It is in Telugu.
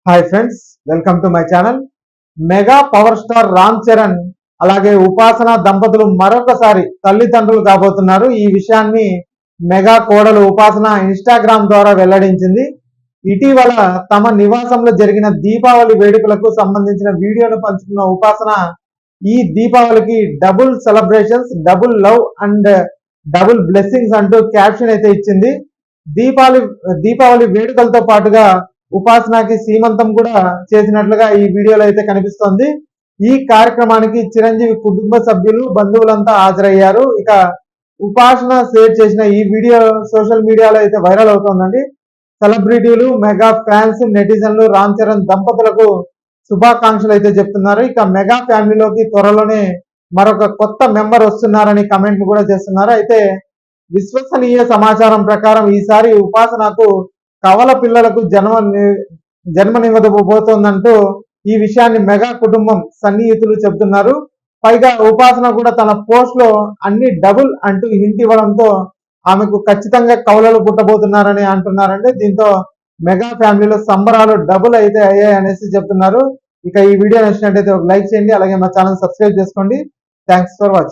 Hi friends, welcome to my channel. Mega power star Ram Charan అలాగే ఉపాసన దంపతులు మరొకసారి తల్లిదండ్రులు కాబోతున్నారు. ఈ విషయాన్ని మెగా కోడలు ఉపాసన ఇన్స్టాగ్రామ్ ద్వారా వెల్లడించింది. ఇటీవల తమ నివాసంలో జరిగిన దీపావళి వేడుకలకు సంబంధించిన వీడియోను పంచుకున్న ఉపాసన ఈ దీపావళికి double celebrations, double love and double blessings అంటూ క్యాప్షన్ అయితే ఇచ్చింది. దీపావళి వేడుకలతో పాటుగా ఉపాసనకి సీమంతం కూడా చేసినట్లుగా ఈ వీడియోలో అయితే కనిపిస్తోంది. ఈ కార్యక్రమానికి చిరంజీవి కుటుంబ సభ్యులు, బంధువులంతా హాజరయ్యారు. ఇక ఉపాసన షేర్ చేసిన ఈ వీడియో సోషల్ మీడియాలో అయితే వైరల్ అవుతోందండి. సెలబ్రిటీలు, మెగా ఫ్యాన్స్, నెటిజన్లు రామ్ చరణ్ దంపతులకు శుభాకాంక్షలు అయితే చెప్తున్నారు. ఇక మెగా ఫ్యామిలీలోకి త్వరలోనే మరొక కొత్త మెంబర్ వస్తున్నారని కమెంట్లు కూడా చేస్తున్నారు. అయితే విశ్వసనీయ సమాచారం ప్రకారం ఈసారి ఉపాసనకు కవల పిల్లలకు జన్మనివ్వబోతోందంటూ ఈ విషయాన్ని మెగా కుటుంబం సన్నిహితులు చెబుతున్నారు. పైగా ఉపాసన కూడా తన పోస్ట్ లో అన్ని డబుల్ అంటూ హింట్ ఇవ్వడంతో ఆమెకు ఖచ్చితంగా కవలలు పుట్టబోతున్నారని అంటున్నారండి. దీంతో మెగా ఫ్యామిలీలో సంబరాలు డబుల్ అయితే అయ్యాయి అనేసి చెప్తున్నారు. ఇక ఈ వీడియో నచ్చినట్టయితే ఒక లైక్ చేయండి, అలాగే మా ఛానల్ సబ్స్క్రైబ్ చేసుకోండి. Thanks for watching.